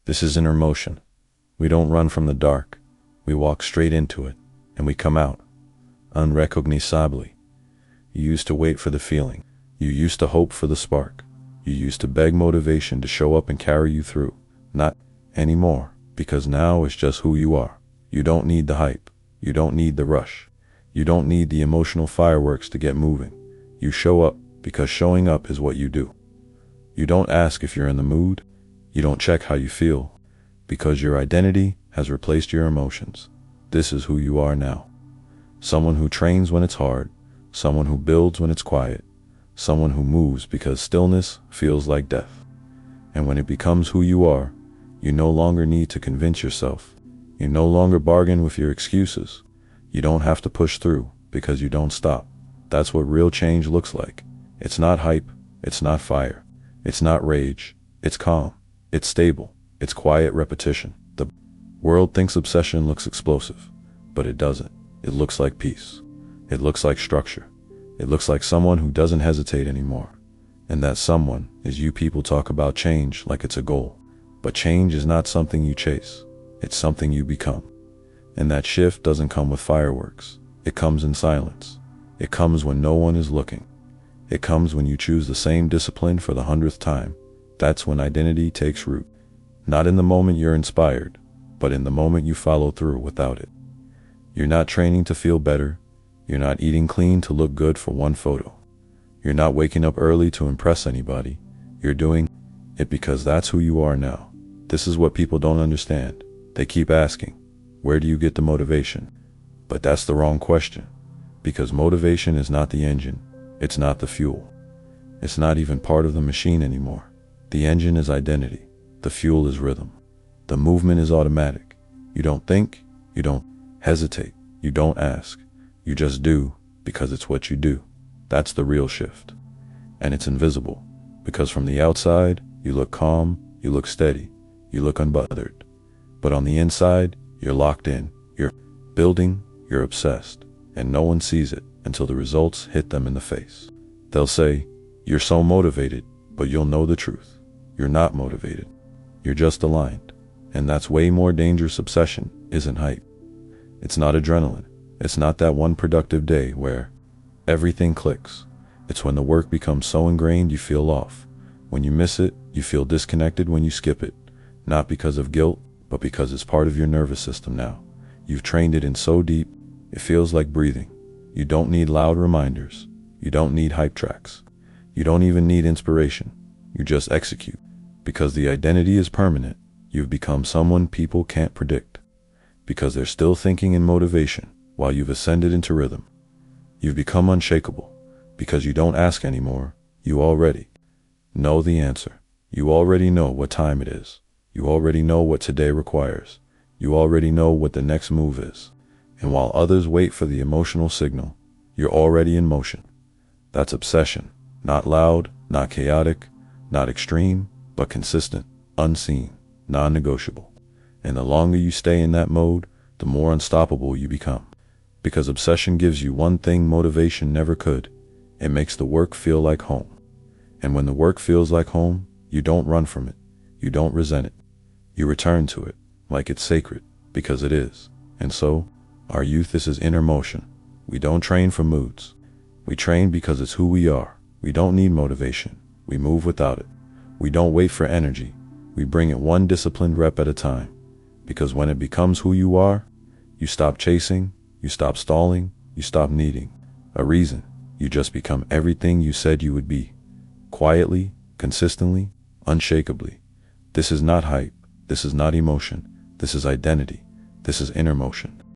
This is inner motion. We don't run from the dark. We walk straight into it, and we come out, unrecognizably. You used to wait for the feeling. You used to hope for the spark. You used to beg motivation to show up and carry you through. Not anymore, because now it's just who you are. You don't need the hype. You don't need the rush. You don't need the emotional fireworks to get moving. You show up because showing up is what you do. You don't ask if you're in the mood. You don't check how you feel, because your identity has replaced your emotions. This is who you are now. Someone who trains when it's hard, someone who builds when it's quiet, someone who moves because stillness feels like death. And when it becomes who you are, you no longer need to convince yourself. You no longer bargain with your excuses. You don't have to push through because you don't stop. That's what real change looks like. It's not hype. It's not fire. It's not rage. It's calm. It's stable. It's quiet repetition. The world thinks obsession looks explosive, but it doesn't. It looks like peace. It looks like structure. It looks like someone who doesn't hesitate anymore. And that someone is you. People talk about change like it's a goal, but change is not something you chase. It's something you become. And that shift doesn't come with fireworks. It comes in silence. It comes when no one is looking. It comes when you choose the same discipline for the 100th time. That's when identity takes root. Not in the moment you're inspired, but in the moment you follow through without it. You're not training to feel better. You're not eating clean to look good for one photo. You're not waking up early to impress anybody. You're doing it because that's who you are now. This is what people don't understand. They keep asking, where do you get the motivation? But that's the wrong question, because motivation is not the engine. It's not the fuel. It's not even part of the machine anymore. The engine is identity. The fuel is rhythm. The movement is automatic. You don't think. You don't hesitate. You don't ask. You just do because it's what you do. That's the real shift. And it's invisible, because from the outside, you look calm, you look steady, you look unbothered. But on the inside, you're locked in, you're building, you're obsessed, and no one sees it until the results hit them in the face. They'll say, you're so motivated, but you'll know the truth. You're not motivated. You're just aligned. And that's way more dangerous. Obsession isn't hype. It's not adrenaline. It's not that one productive day where everything clicks. It's when the work becomes so ingrained you feel off. When you miss it, you feel disconnected when you skip it. Not because of guilt, but because it's part of your nervous system now. You've trained it in so deep, it feels like breathing. You don't need loud reminders. You don't need hype tracks. You don't even need inspiration. You just execute. Because the identity is permanent, you've become someone people can't predict. Because they're still thinking in motivation while you've ascended into rhythm. You've become unshakable. Because you don't ask anymore, you already know the answer. You already know what time it is. You already know what today requires. You already know what the next move is. And while others wait for the emotional signal, you're already in motion. That's obsession. Not loud, not chaotic, not extreme, but consistent, unseen, non-negotiable. And the longer you stay in that mode, the more unstoppable you become. Because obsession gives you one thing motivation never could. It makes the work feel like home. And when the work feels like home, you don't run from it. You don't resent it. You return to it, like it's sacred, because it is. And so, our youth, this is inner motion. We don't train for moods. We train because it's who we are. We don't need motivation. We move without it. We don't wait for energy. We bring it one disciplined rep at a time. Because when it becomes who you are, you stop chasing, you stop stalling, you stop needing a reason. You just become everything you said you would be. Quietly, consistently, unshakably. This is not hype. This is not emotion. This is identity. This is inner motion.